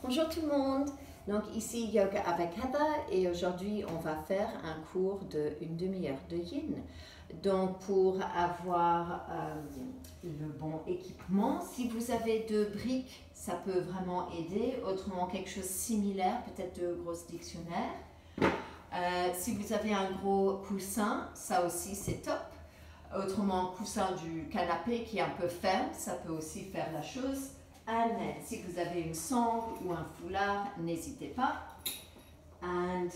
Bonjour tout le monde, donc ici Yoga avec Heather et aujourd'hui on va faire un cours d'une demi-heure de Yin. Donc pour avoir le bon équipement, si vous avez deux briques, ça peut vraiment aider. Autrement quelque chose de similaire, peut-être deux grosses dictionnaires. Si vous avez un gros coussin, ça aussi c'est top. Autrement, coussin du canapé qui est un peu ferme, ça peut aussi faire la chose. Si vous avez une sangle ou un foulard, n'hésitez pas. And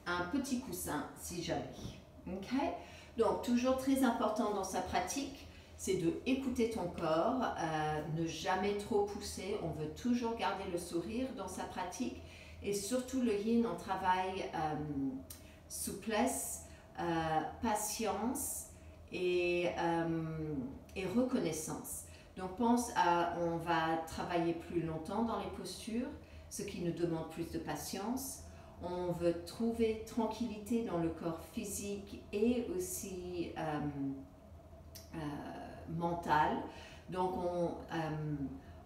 un petit coussin si jamais. Ok? Donc, toujours très important dans sa pratique, c'est de écouter ton corps, ne jamais trop pousser. On veut toujours garder le sourire dans sa pratique. Et surtout le yin, on travaille souplesse, patience et reconnaissance. Donc pense à, on va travailler plus longtemps dans les postures, ce qui nous demande plus de patience. On veut trouver tranquillité dans le corps physique et aussi mental. Donc on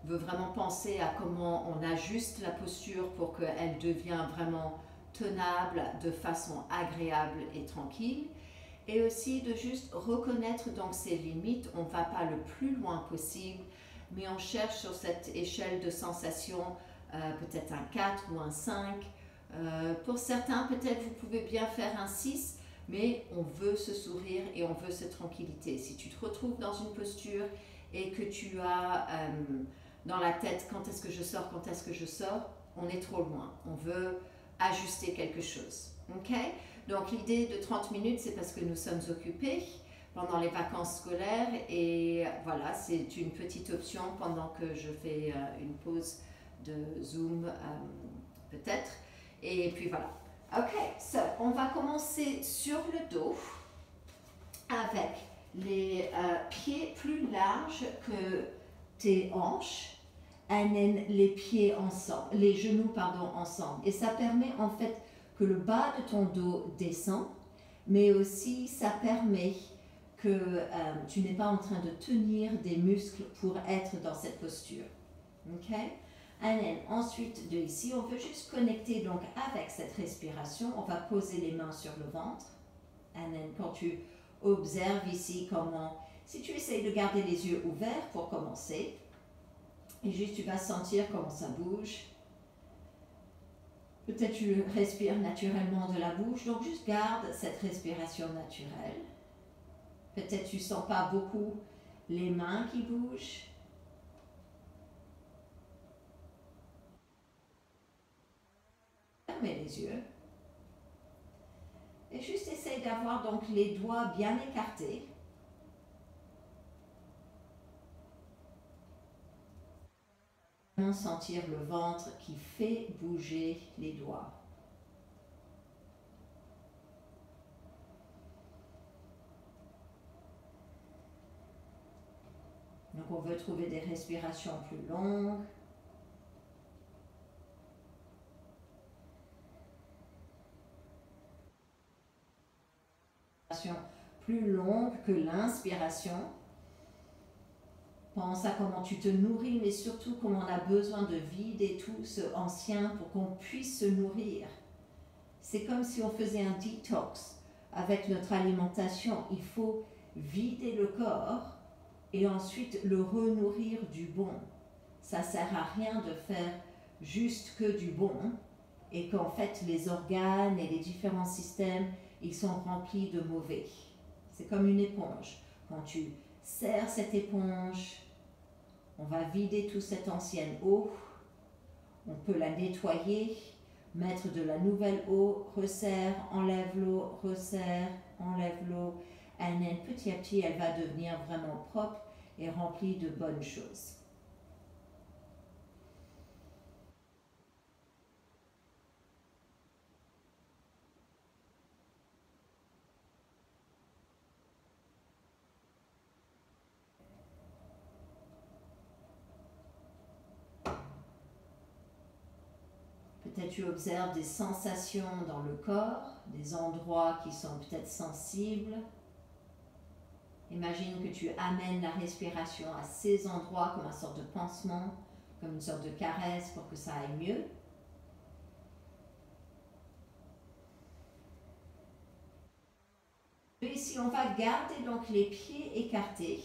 veut vraiment penser à comment on ajuste la posture pour qu'elle devienne vraiment tenable de façon agréable et tranquille. Et aussi de juste reconnaître donc ses limites. On ne va pas le plus loin possible, mais on cherche sur cette échelle de sensations peut-être un 4 ou un 5. Pour certains, peut-être vous pouvez bien faire un 6, mais on veut ce sourire et on veut cette tranquillité. Si tu te retrouves dans une posture et que tu as dans la tête quand est-ce que je sors, quand est-ce que je sors, on est trop loin. On veut ajuster quelque chose. Ok? Donc l'idée de 30 minutes, c'est parce que nous sommes occupés pendant les vacances scolaires et voilà, c'est une petite option pendant que je fais une pause de Zoom peut-être. Et puis voilà. Ok, on va commencer sur le dos avec les pieds plus larges que tes hanches et les pieds ensemble, les genoux ensemble. Et ça permet en fait que le bas de ton dos descend, mais aussi ça permet que tu n'es pas en train de tenir des muscles pour être dans cette posture. Ok? Ensuite de ici, on veut juste connecter donc avec cette respiration. On va poser les mains sur le ventre. Quand tu observes ici comment, si tu essayes de garder les yeux ouverts pour commencer, et juste tu vas sentir comment ça bouge. Peut-être tu respires naturellement de la bouche, donc juste garde cette respiration naturelle. Peut-être tu ne sens pas beaucoup les mains qui bougent. Fermez les yeux. Et juste essaye d'avoir donc les doigts bien écartés. Sentir le ventre qui fait bouger les doigts. Donc on veut trouver des respirations plus longues. Plus longue que l'inspiration. Pense à comment tu te nourris, mais surtout comment on a besoin de vider tout ce ancien pour qu'on puisse se nourrir. C'est comme si on faisait un detox avec notre alimentation. Il faut vider le corps et ensuite le renourrir du bon. Ça ne sert à rien de faire juste que du bon et qu'en fait les organes et les différents systèmes, ils sont remplis de mauvais. C'est comme une éponge. Quand tu serres cette éponge, on va vider toute cette ancienne eau. On peut la nettoyer, mettre de la nouvelle eau, resserre, enlève l'eau, resserre, enlève l'eau. Et petit à petit, elle va devenir vraiment propre et remplie de bonnes choses. Peut-être tu observes des sensations dans le corps, des endroits qui sont peut-être sensibles. Imagine que tu amènes la respiration à ces endroits comme une sorte de pansement comme une sorte de caresse pour que ça aille mieux. Ici, on va garder donc les pieds écartés,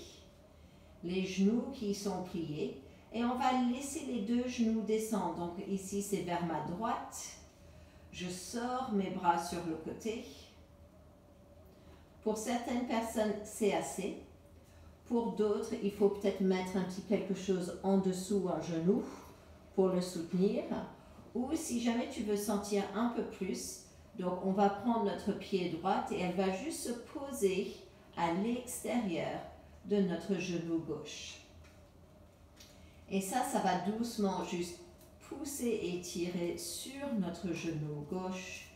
les genoux qui sont pliés, et on va laisser les deux genoux descendre. Donc ici, c'est vers ma droite. Je sors mes bras sur le côté. Pour certaines personnes, c'est assez. Pour d'autres, il faut peut-être mettre un petit quelque chose en dessous un genou pour le soutenir. Ou si jamais tu veux sentir un peu plus, donc on va prendre notre pied droit et elle va juste se poser à l'extérieur de notre genou gauche. Et ça va doucement juste pousser et tirer sur notre genou gauche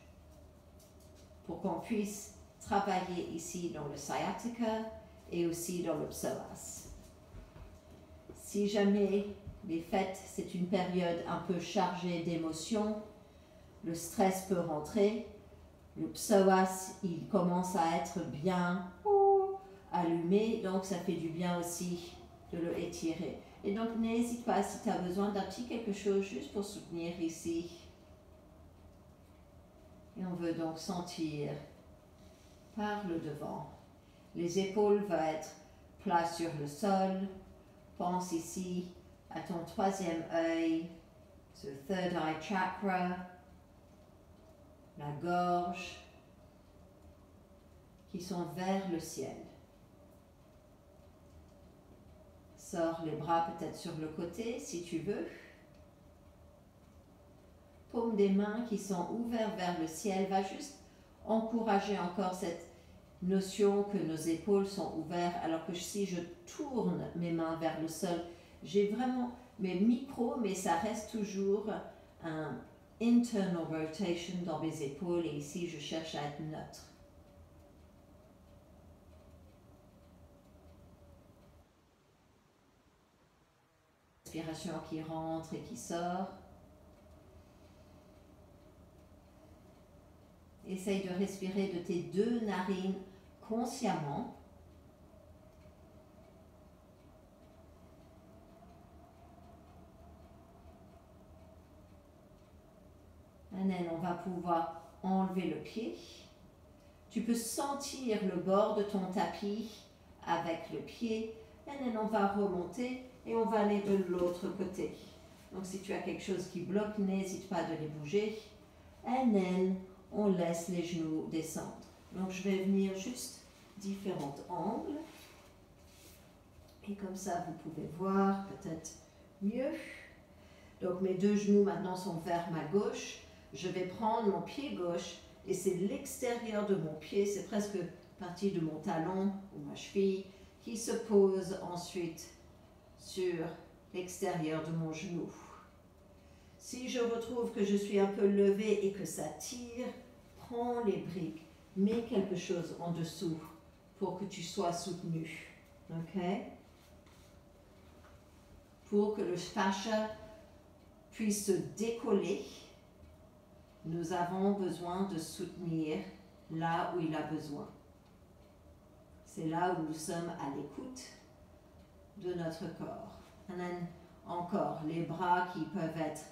pour qu'on puisse travailler ici dans le sciatica et aussi dans le psoas. Si jamais les fêtes, c'est une période un peu chargée d'émotions, le stress peut rentrer, le psoas, il commence à être bien allumé, donc ça fait du bien aussi de le étirer. Et donc n'hésite pas si tu as besoin d'un petit quelque chose juste pour soutenir ici. Et on veut donc sentir par le devant. Les épaules vont être plats sur le sol. Pense ici à ton troisième œil, ce third eye chakra, la gorge, qui sont vers le ciel. Sors les bras peut-être sur le côté si tu veux. Paume des mains qui sont ouvertes vers le ciel va juste encourager encore cette notion que nos épaules sont ouvertes, alors que si je tourne mes mains vers le sol, j'ai vraiment mes micros, mais ça reste toujours un internal rotation dans mes épaules et ici je cherche à être neutre. Respiration qui rentre et qui sort. Essaye de respirer de tes deux narines consciemment. Et on va pouvoir enlever le pied. Tu peux sentir le bord de ton tapis avec le pied. Et on va remonter et on va aller de l'autre côté. Donc si tu as quelque chose qui bloque, n'hésite pas de les bouger. Et on laisse les genoux descendre. Donc je vais venir juste différents angles. Et comme ça, vous pouvez voir peut-être mieux. Donc mes deux genoux maintenant sont vers ma gauche. Je vais prendre mon pied gauche et c'est l'extérieur de mon pied, c'est presque partie de mon talon ou ma cheville qui se pose ensuite sur l'extérieur de mon genou. Si je retrouve que je suis un peu levée et que ça tire, prends les briques, mets quelque chose en dessous pour que tu sois soutenu. OK? Pour que le fascia puisse se décoller, nous avons besoin de soutenir là où il a besoin. C'est là où nous sommes à l'écoute de notre corps. Et encore, les bras qui peuvent être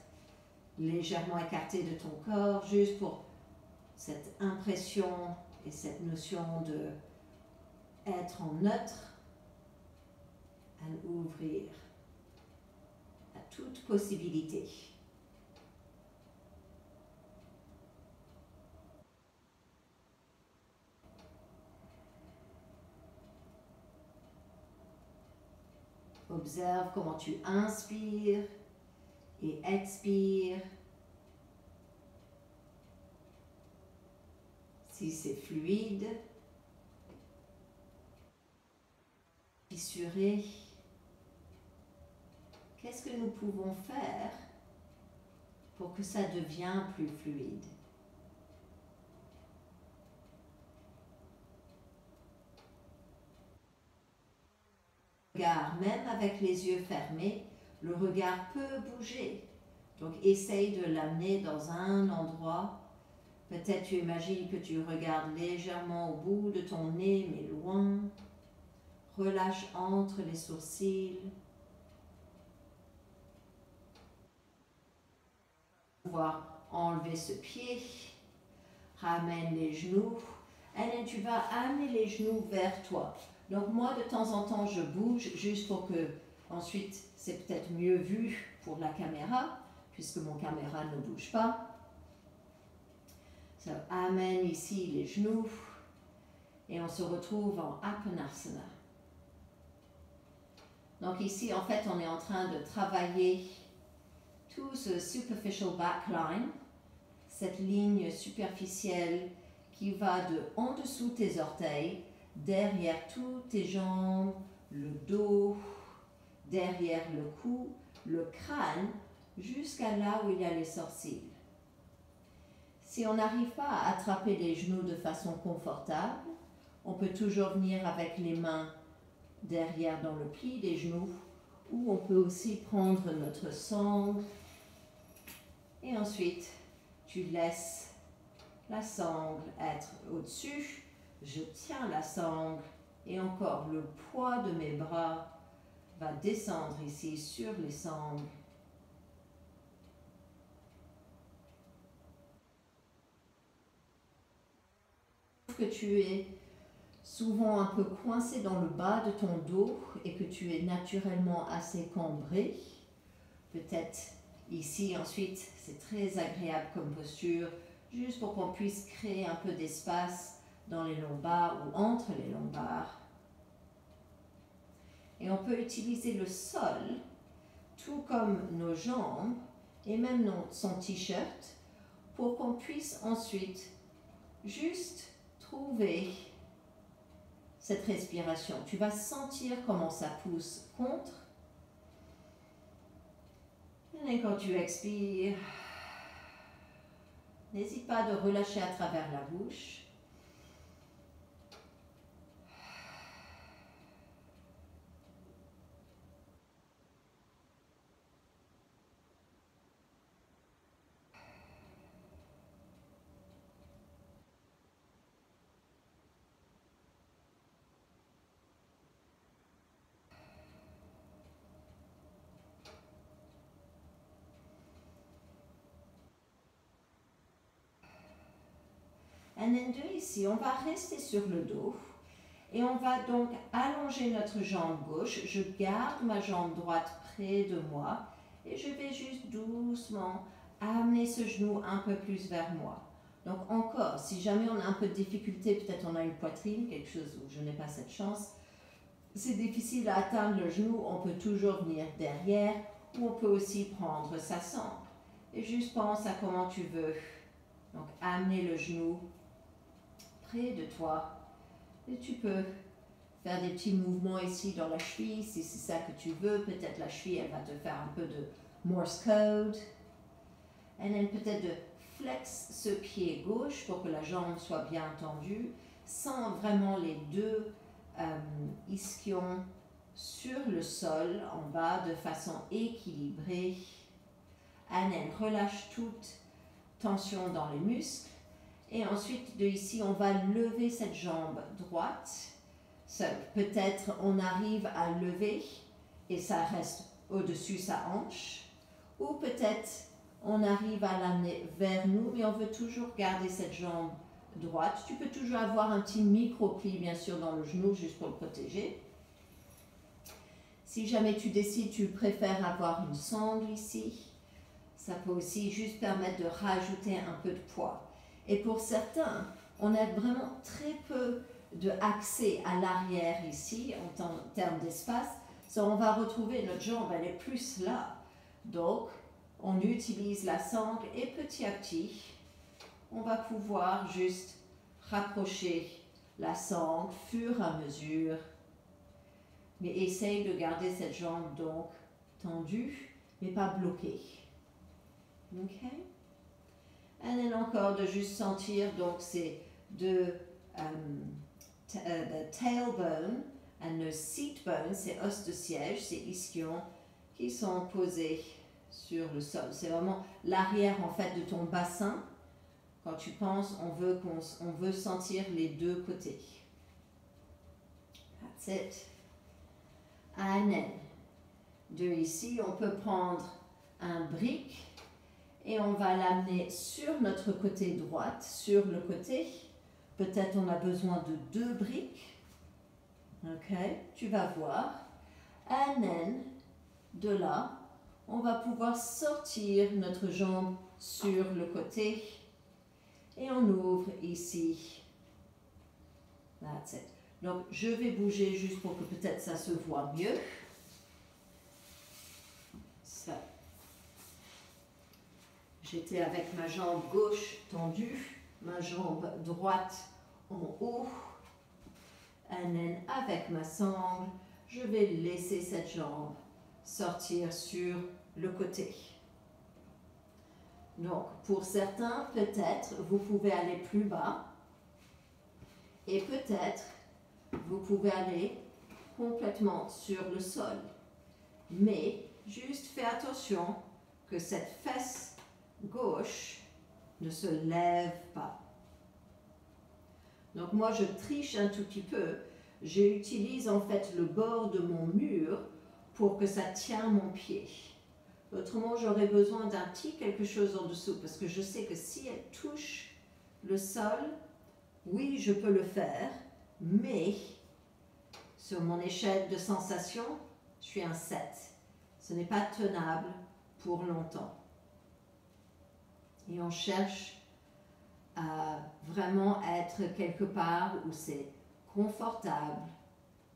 légèrement écartés de ton corps, juste pour cette impression et cette notion de être en neutre, à ouvrir à toute possibilité. Observe comment tu inspires et expires. Si c'est fluide, fissuré, qu'est-ce que nous pouvons faire pour que ça devienne plus fluide? Même avec les yeux fermés, le regard peut bouger. Donc, essaye de l'amener dans un endroit. Peut-être tu imagines que tu regardes légèrement au bout de ton nez, mais loin. Relâche entre les sourcils. pouvoir enlever ce pied. Ramène les genoux. Et tu vas amener les genoux vers toi. Donc moi, de temps en temps, je bouge juste pour que, ensuite, c'est peut-être mieux vu pour la caméra, puisque mon caméra ne bouge pas. So, amène ici les genoux. Et on se retrouve en Apanasana. Donc ici, en fait, on est en train de travailler tout ce superficial backline, cette ligne superficielle qui va de en dessous tes orteils, derrière toutes tes jambes, le dos, derrière le cou, le crâne, jusqu'à là où il y a les sourcils. Si on n'arrive pas à attraper les genoux de façon confortable, on peut toujours venir avec les mains derrière dans le pli des genoux, ou on peut aussi prendre notre sangle et ensuite tu laisses la sangle être au-dessus, je tiens la sangle et encore le poids de mes bras va descendre ici sur les sangles. Que tu es souvent un peu coincé dans le bas de ton dos et que tu es naturellement assez cambré. Peut-être ici ensuite, c'est très agréable comme posture, juste pour qu'on puisse créer un peu d'espace dans les lombaires ou entre les lombaires. Et on peut utiliser le sol, tout comme nos jambes et même son t-shirt, pour qu'on puisse ensuite juste trouver cette respiration. Tu vas sentir comment ça pousse contre. Et quand tu expires, n'hésite pas de relâcher à travers la bouche. And then de ici, on va rester sur le dos et on va donc allonger notre jambe gauche. Je garde ma jambe droite près de moi et je vais juste doucement amener ce genou un peu plus vers moi. Donc encore, si jamais on a un peu de difficulté, peut-être on a une poitrine, quelque chose où je n'ai pas cette chance, c'est difficile à atteindre le genou, on peut toujours venir derrière ou on peut aussi prendre sa sangle. Et juste pense à comment tu veux. Donc amener le genou près de toi et tu peux faire des petits mouvements ici dans la cheville si c'est ça que tu veux. Peut-être la cheville elle va te faire un peu de Morse code et then peut-être de flex ce pied gauche pour que la jambe soit bien tendue sans vraiment les deux ischions sur le sol en bas de façon équilibrée. And then relâche toute tension dans les muscles. Et ensuite, de ici, on va lever cette jambe droite. Peut-être on arrive à lever et ça reste au-dessus sa hanche. Ou peut-être on arrive à l'amener vers nous, mais on veut toujours garder cette jambe droite. Tu peux toujours avoir un petit micro-pli, bien sûr, dans le genou, juste pour le protéger. Si jamais tu décides, tu préfères avoir une sangle ici, ça peut aussi juste permettre de rajouter un peu de poids. Et pour certains, on a vraiment très peu d'accès à l'arrière ici, en termes d'espace. So, on va retrouver notre jambe, elle est plus là. Donc, on utilise la sangle et petit à petit, on va pouvoir juste rapprocher la sangle fur et à mesure. Mais essaye de garder cette jambe donc tendue, mais pas bloquée. OK? Et then encore de juste sentir, donc c'est the tailbone and the seat bone, c'est os de siège, c'est ischions qui sont posés sur le sol. C'est vraiment l'arrière en fait de ton bassin. Quand tu penses, on veut sentir les deux côtés. That's it. And then, de ici, on peut prendre un brick. Et on va l'amener sur notre côté droite, sur le côté. Peut-être on a besoin de 2 briques. Ok, tu vas voir. And then, de là, on va pouvoir sortir notre jambe sur le côté. Et on ouvre ici. That's it. Donc, je vais bouger juste pour que peut-être ça se voit mieux. Ça. J'étais avec ma jambe gauche tendue, ma jambe droite en haut. And then, avec ma sangle, je vais laisser cette jambe sortir sur le côté. Donc, pour certains, peut-être, vous pouvez aller plus bas. Et peut-être, vous pouvez aller complètement sur le sol. Mais, juste fais attention que cette fesse gauche ne se lève pas. Donc moi, je triche un tout petit peu. J'utilise en fait le bord de mon mur pour que ça tienne mon pied. Autrement, j'aurais besoin d'un petit quelque chose en dessous parce que je sais que si elle touche le sol, oui, je peux le faire, mais sur mon échelle de sensation, je suis un 7. Ce n'est pas tenable pour longtemps. Et on cherche à vraiment être quelque part où c'est confortable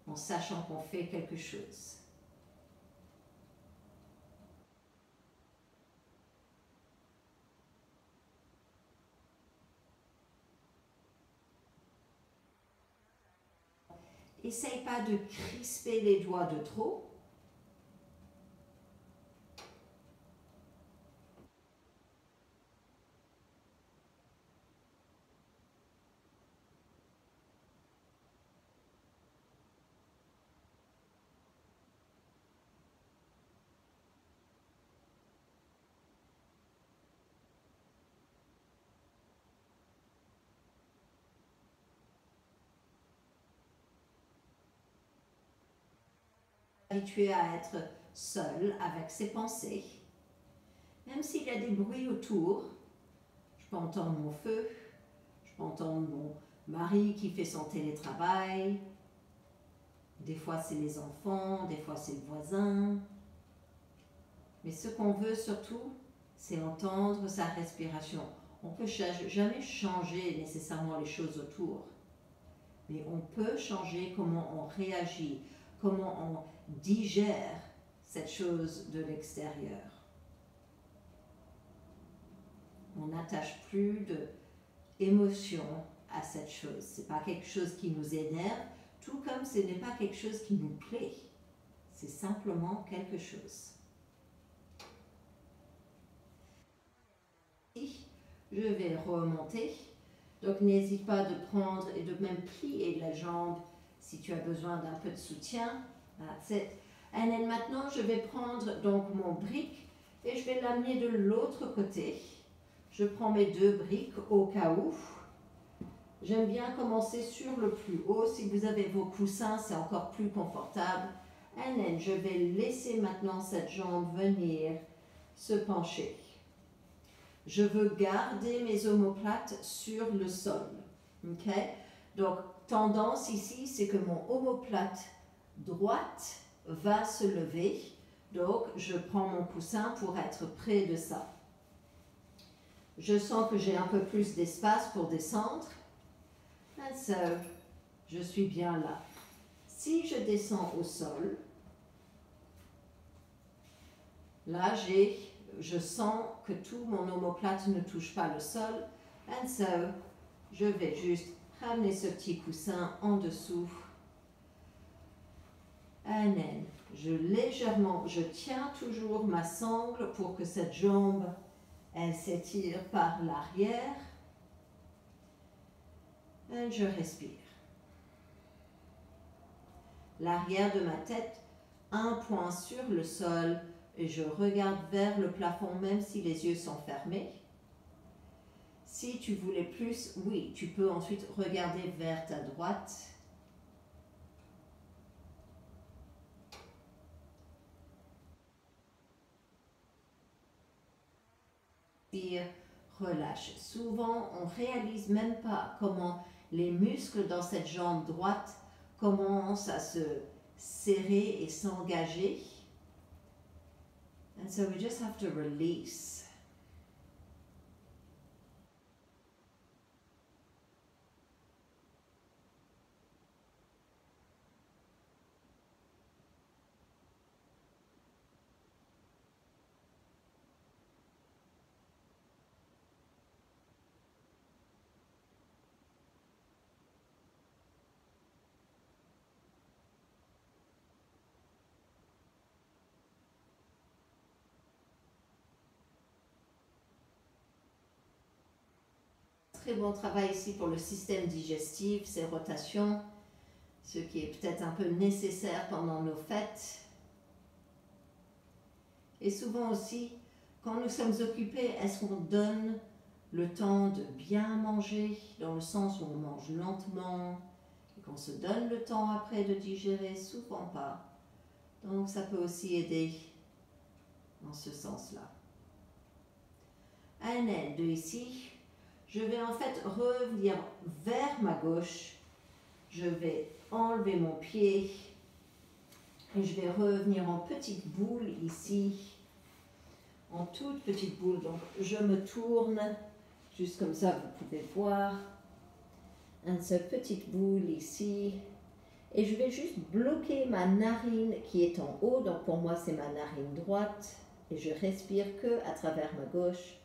en sachant qu'on fait quelque chose. Essaye pas de crisper les doigts de trop. Habitué à être seul avec ses pensées. Même s'il y a des bruits autour, je peux entendre mon feu, je peux entendre mon mari qui fait son télétravail, des fois c'est les enfants, des fois c'est le voisin. Mais ce qu'on veut surtout, c'est entendre sa respiration. On ne peut jamais changer nécessairement les choses autour, mais on peut changer comment on réagit, comment on digère cette chose de l'extérieur. On n'attache plus d'émotion à cette chose. Ce n'est pas quelque chose qui nous énerve, tout comme ce n'est pas quelque chose qui nous plaît. C'est simplement quelque chose. Je vais remonter. Donc n'hésite pas de prendre et de même plier la jambe si tu as besoin d'un peu de soutien. That's it. Et maintenant, je vais prendre donc mon brique et je vais l'amener de l'autre côté. Je prends mes 2 briques au cas où. J'aime bien commencer sur le plus haut. Si vous avez vos coussins, c'est encore plus confortable. Et je vais laisser maintenant cette jambe venir se pencher. Je veux garder mes omoplates sur le sol. Okay? Donc, tendance ici, c'est que mon omoplate droite va se lever. Donc, je prends mon coussin pour être près de ça. Je sens que j'ai un peu plus d'espace pour descendre. And so, je suis bien là. Si je descends au sol, là, je sens que tout mon omoplate ne touche pas le sol. And so, je vais juste ramener ce petit coussin en dessous. And then, je tiens toujours ma sangle pour que cette jambe, elle s'étire par l'arrière. Et je respire. L'arrière de ma tête, un point sur le sol, et je regarde vers le plafond même si les yeux sont fermés. Si tu voulais plus, oui, tu peux ensuite regarder vers ta droite. Relâche. Souvent, on réalise même pas comment les muscles dans cette jambe droite commencent à se serrer et s'engager. And so we just have to release. Très bon travail ici pour le système digestif, ces rotations, ce qui est peut-être un peu nécessaire pendant nos fêtes. Et souvent aussi, quand nous sommes occupés, est-ce qu'on donne le temps de bien manger, dans le sens où on mange lentement, et qu'on se donne le temps après de digérer? Souvent pas. Donc ça peut aussi aider dans ce sens-là. Un aide de ici. Je vais en fait revenir vers ma gauche. Je vais enlever mon pied et je vais revenir en petite boule ici, en toute petite boule. Donc je me tourne, juste comme ça vous pouvez voir, cette petite boule ici. Et je vais juste bloquer ma narine qui est en haut. Donc pour moi c'est ma narine droite. Et je respire que à travers ma gauche.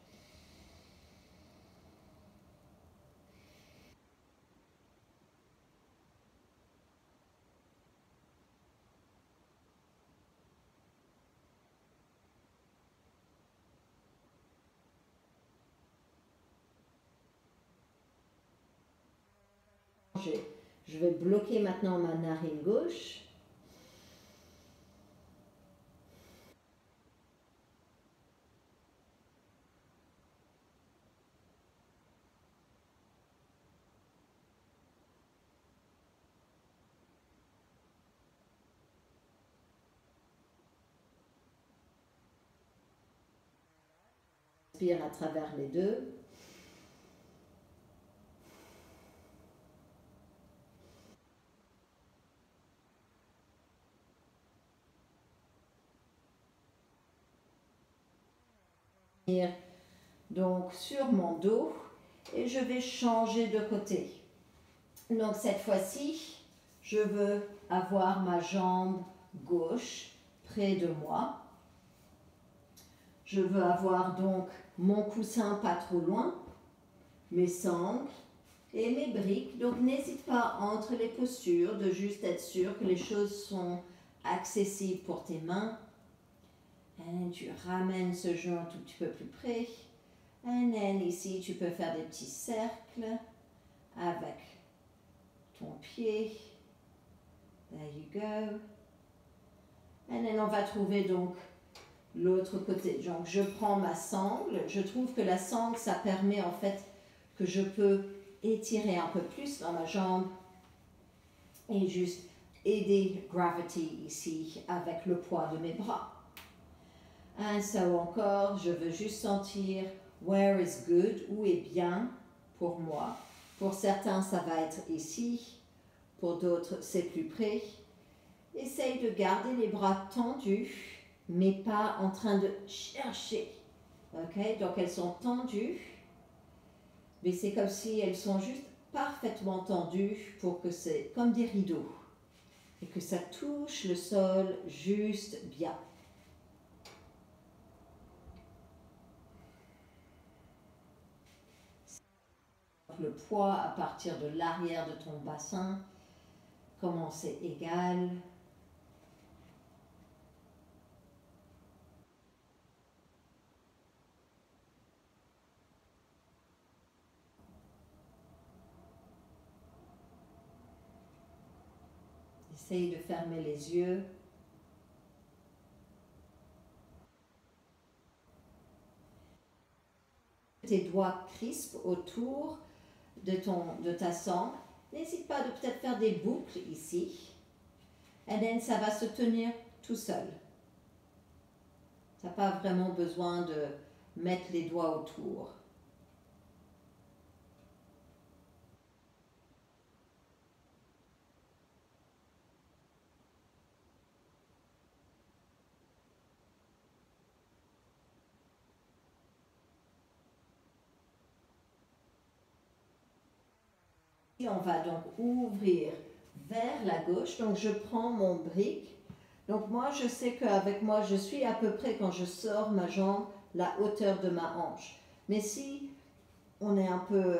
Je vais bloquer maintenant ma narine gauche. Respire à travers les deux. Donc sur mon dos et je vais changer de côté. Donc cette fois-ci, je veux avoir ma jambe gauche près de moi. Je veux avoir donc mon coussin pas trop loin, mes sangles et mes briques. Donc n'hésite pas entre les postures de juste être sûr que les choses sont accessibles pour tes mains. Et tu ramènes ce genou un tout petit peu plus près. Et ici, tu peux faire des petits cercles avec ton pied. There you go. Et on va trouver donc l'autre côté. Donc, je prends ma sangle. Je trouve que la sangle, ça permet en fait que je peux étirer un peu plus dans ma jambe et juste aider gravity ici avec le poids de mes bras. Un saut encore, je veux juste sentir where is good, où est bien pour moi. Pour certains, ça va être ici. Pour d'autres, c'est plus près. Essaye de garder les bras tendus, mais pas en train de chercher. Ok, donc elles sont tendues, mais c'est comme si elles sont juste parfaitement tendues pour que c'est comme des rideaux et que ça touche le sol juste bien. Le poids à partir de l'arrière de ton bassin, comment c'est égal. Essaye de fermer les yeux. Tes doigts crispent autour de ta sangle. N'hésite pas de peut-être faire des boucles ici. Et then ça va se tenir tout seul. Tu n'as pas vraiment besoin de mettre les doigts autour. Et on va donc ouvrir vers la gauche. Donc je prends mon brick. Donc moi je sais qu'avec moi je suis à peu près quand je sors ma jambe la hauteur de ma hanche. Mais si on est un peu,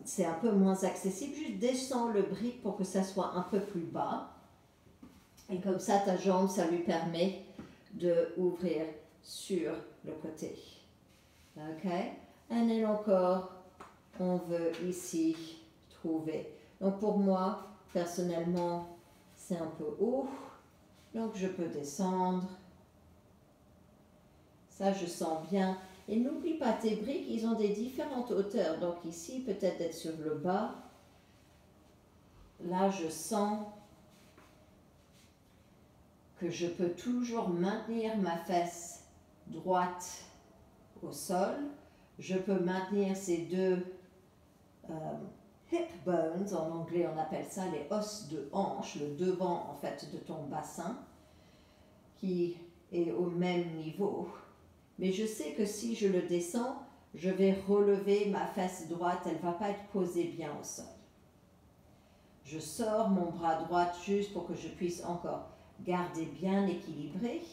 c'est un peu moins accessible, juste descends le brick pour que ça soit un peu plus bas. Et comme ça ta jambe, ça lui permet de ouvrir sur le côté. Ok? Et then encore, on veut ici trouver. Donc pour moi, personnellement, c'est un peu haut. Donc je peux descendre. Ça, je sens bien. Et n'oublie pas, tes briques, ils ont des différentes hauteurs. Donc ici, peut-être être sur le bas. Là, je sens que je peux toujours maintenir ma fesse droite au sol. Je peux maintenir ces deux hip bones, en anglais on appelle ça les os de hanche, le devant en fait de ton bassin, qui est au même niveau. Mais je sais que si je le descends, je vais relever ma fesse droite, elle ne va pas être posée bien au sol. Je sors mon bras droit juste pour que je puisse encore garder bien équilibré.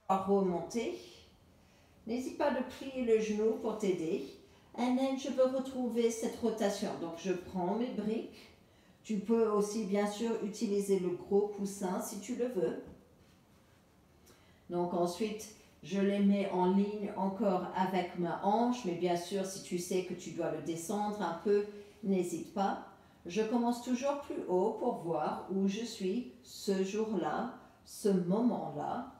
À remonter. N'hésite pas de plier le genou pour t'aider. Et then, je veux retrouver cette rotation. Donc, je prends mes briques. Tu peux aussi, bien sûr, utiliser le gros coussin si tu le veux. Donc, ensuite, je les mets en ligne encore avec ma hanche. Mais bien sûr, si tu sais que tu dois le descendre un peu, n'hésite pas. Je commence toujours plus haut pour voir où je suis ce jour-là, ce moment-là.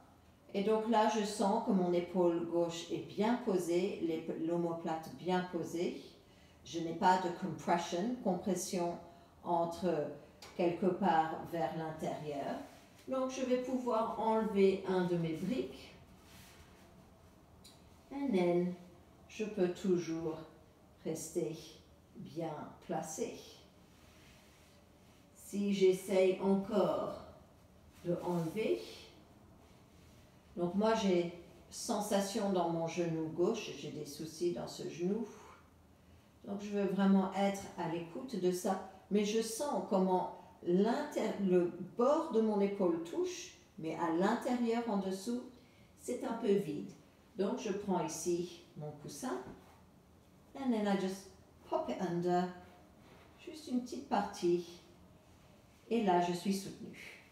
Et donc là, je sens que mon épaule gauche est bien posée, l'omoplate bien posée. Je n'ai pas de compression entre quelque part vers l'intérieur. Donc je vais pouvoir enlever un de mes briques. Et then, je peux toujours rester bien placé. Si j'essaye encore de enlever, donc moi j'ai sensation dans mon genou gauche, j'ai des soucis dans ce genou. Donc je veux vraiment être à l'écoute de ça. Mais je sens comment le bord de mon épaule touche, mais à l'intérieur en dessous, c'est un peu vide. Donc je prends ici mon coussin. And then I just pop it under. Juste une petite partie. Et là je suis soutenue.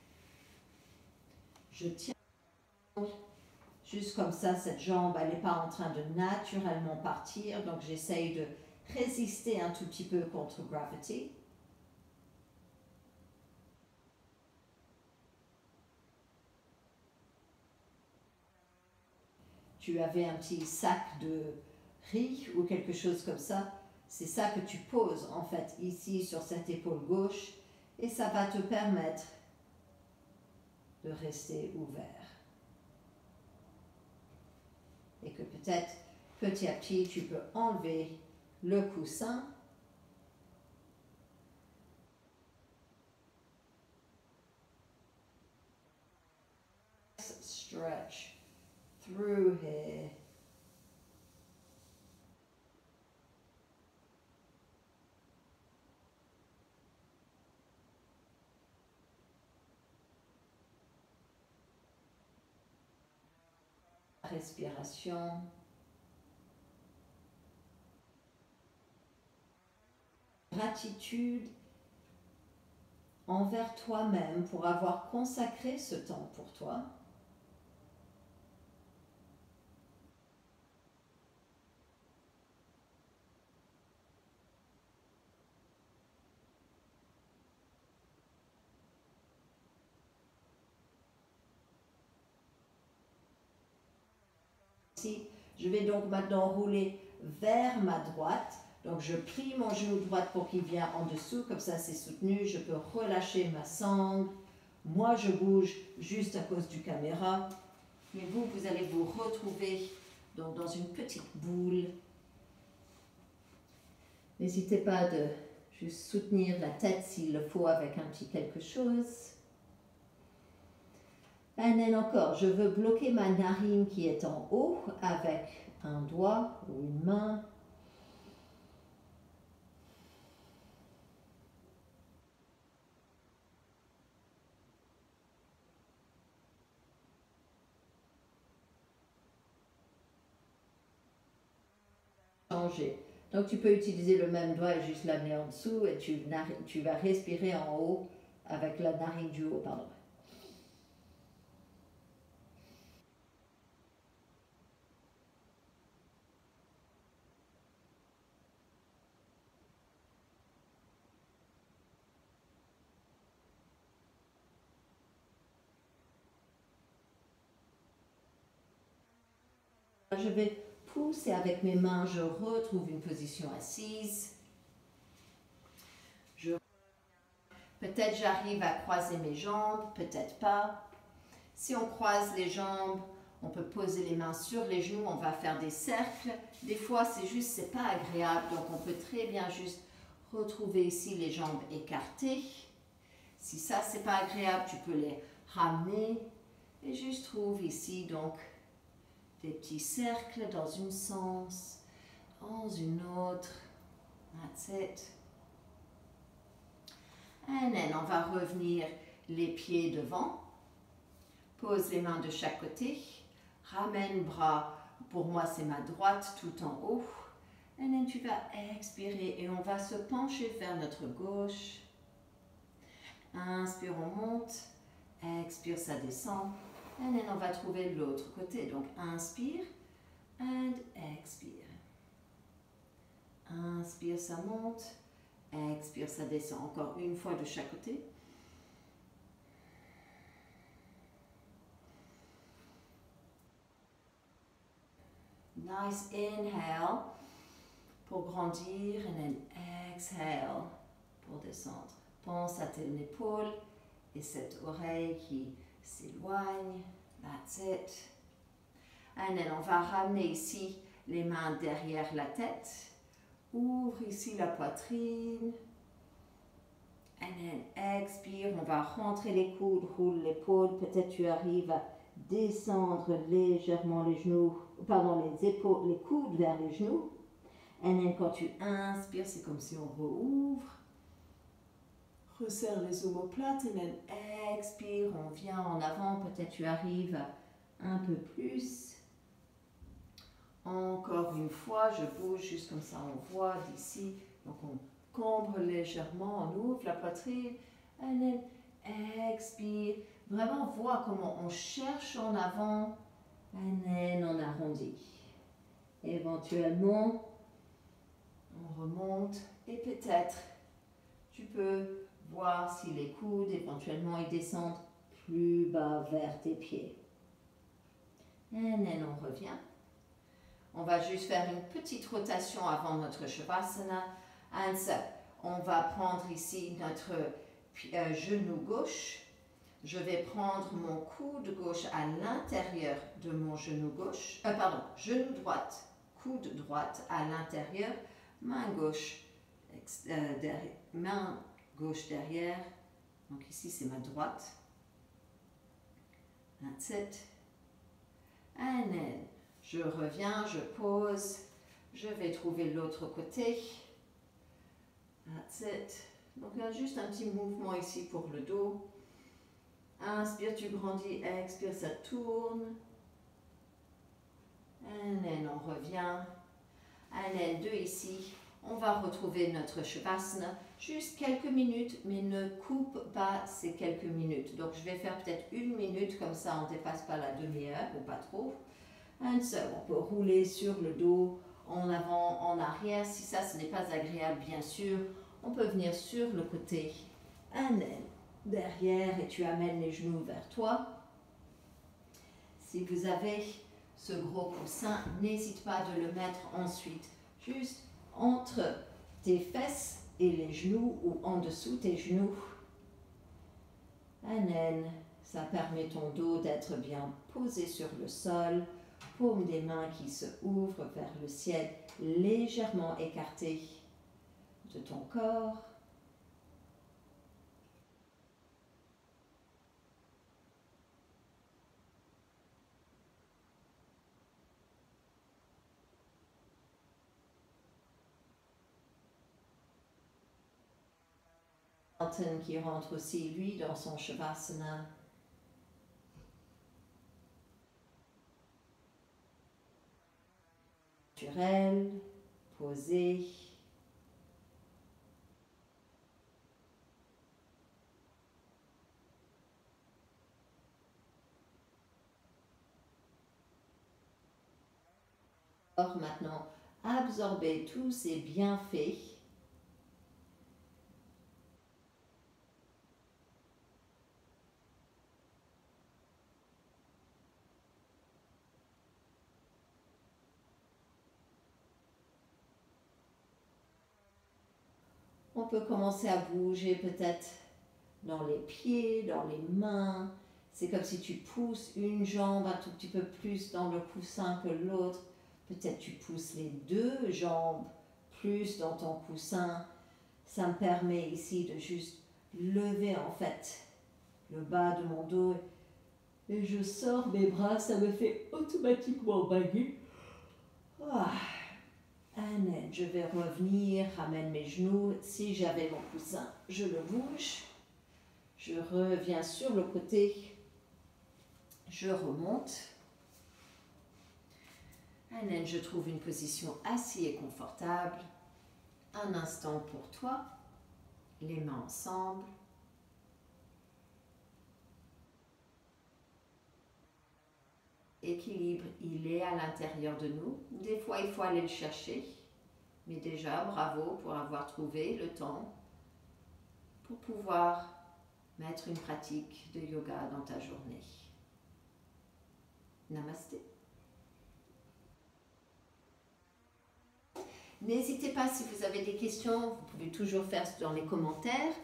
Je tiens. Juste comme ça, cette jambe, elle n'est pas en train de naturellement partir. Donc, j'essaye de résister un tout petit peu contre gravity. Tu avais un petit sac de riz ou quelque chose comme ça. C'est ça que tu poses en fait ici sur cette épaule gauche. Et ça va te permettre de rester ouvert. Et que peut-être petit à petit, tu peux enlever le coussin. Stretch through here. Respiration. Gratitude envers toi-même pour avoir consacré ce temps pour toi. Je vais donc maintenant rouler vers ma droite. Donc je plie mon genou droit pour qu'il vienne en dessous, comme ça c'est soutenu. Je peux relâcher ma sangle. Moi je bouge juste à cause du caméra. Mais vous, vous allez vous retrouver donc dans une petite boule. N'hésitez pas de juste soutenir la tête s'il le faut avec un petit quelque chose. Et then encore, je veux bloquer ma narine qui est en haut avec un doigt ou une main. Changer. Donc tu peux utiliser le même doigt et juste l'amener en dessous et tu vas respirer en haut avec la narine du haut, pardon. Je vais pousser avec mes mains, je retrouve une position assise. Peut-être j'arrive à croiser mes jambes, peut-être pas. Si on croise les jambes, on peut poser les mains sur les genoux, on va faire des cercles. Des fois, c'est pas agréable, donc on peut très bien juste retrouver ici les jambes écartées. Si ça, c'est pas agréable, tu peux les ramener et juste trouve ici donc des petits cercles dans un sens, dans une autre. That's it. And then on va revenir les pieds devant. Pose les mains de chaque côté. Ramène bras. Pour moi, c'est ma droite tout en haut. And then tu vas expirer et on va se pencher vers notre gauche. Inspire, on monte. Expire, ça descend. And then on va trouver l'autre côté. Donc inspire and expire. Inspire, ça monte. Expire, ça descend. Encore une fois de chaque côté. Nice inhale pour grandir and then exhale pour descendre. Pense à tes épaules et cette oreille qui s'éloigne. That's it. And then on va ramener ici les mains derrière la tête. Ouvre ici la poitrine. And then expire. On va rentrer les coudes, roule l'épaule. Peut-être tu arrives à descendre légèrement les genoux, pardon, les épaules, les coudes vers les genoux. And then quand tu inspires, c'est comme si on rouvre. Resserre les omoplates. And then expire. On vient en avant. Peut-être tu arrives un peu plus. Encore une fois, je bouge juste comme ça, on voit d'ici. Donc on cambre légèrement, on ouvre la poitrine. And then expire. Vraiment voir comment on cherche en avant. And then on arrondit. Éventuellement, on remonte. Et peut-être, tu peux voir si les coudes, éventuellement, ils descendent plus bas vers tes pieds. And then on revient. On va juste faire une petite rotation avant notre Shavasana. And so, on va prendre ici notre genou gauche. Je vais prendre mon coude gauche à l'intérieur de mon genou gauche. Genou droite, coude droite à l'intérieur, main gauche derrière. Donc ici, c'est ma droite. That's it. And then, je reviens, je pose, je vais trouver l'autre côté. That's it. Donc là, juste un petit mouvement ici pour le dos. Inspire, tu grandis, expire, ça tourne. And then on revient. And then deux ici. On va retrouver notre Shavasana. juste quelques minutes, mais ne coupe pas ces quelques minutes. Donc je vais faire peut-être 1 minute, comme ça on ne dépasse pas la demi-heure ou pas trop. And so, on peut rouler sur le dos, en avant, en arrière. Si ça, ce n'est pas agréable, bien sûr, on peut venir sur le côté. And then, derrière, et tu amènes les genoux vers toi. Si vous avez ce gros coussin, n'hésite pas de le mettre ensuite juste entre tes fesses et les genoux ou en dessous tes genoux. And then, ça permet ton dos d'être bien posé sur le sol. Paume des mains qui se ouvrent vers le ciel, légèrement écartées de ton corps. Anton qui rentre aussi, lui, dans son Shavasana. Naturel, posé. Alors maintenant, absorber tous ces bienfaits. On peut commencer à bouger peut-être dans les pieds, dans les mains. C'est comme si tu pousses une jambe un tout petit peu plus dans le coussin que l'autre. Peut-être tu pousses les deux jambes plus dans ton coussin. Ça me permet ici de juste lever en fait le bas de mon dos. Et je sors mes bras, ça me fait automatiquement bailler. Je vais revenir, ramène mes genoux. Si j'avais mon coussin, je le bouge. Je reviens sur le côté. Je remonte. Je trouve une position assise et confortable. Un instant pour toi. Les mains ensemble. Équilibre, il est à l'intérieur de nous. Des fois, il faut aller le chercher. Mais déjà, bravo pour avoir trouvé le temps pour pouvoir mettre une pratique de yoga dans ta journée. Namasté. N'hésitez pas, si vous avez des questions, vous pouvez toujours faire dans les commentaires.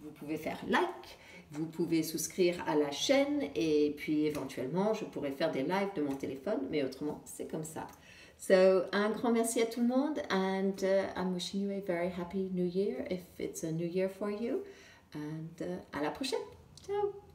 Vous pouvez faire like, vous pouvez souscrire à la chaîne et puis éventuellement, je pourrais faire des lives de mon téléphone, mais autrement, c'est comme ça. So, un grand merci à tout le monde and I'm wishing you a very happy new year if it's a new year for you. And à la prochaine. Ciao!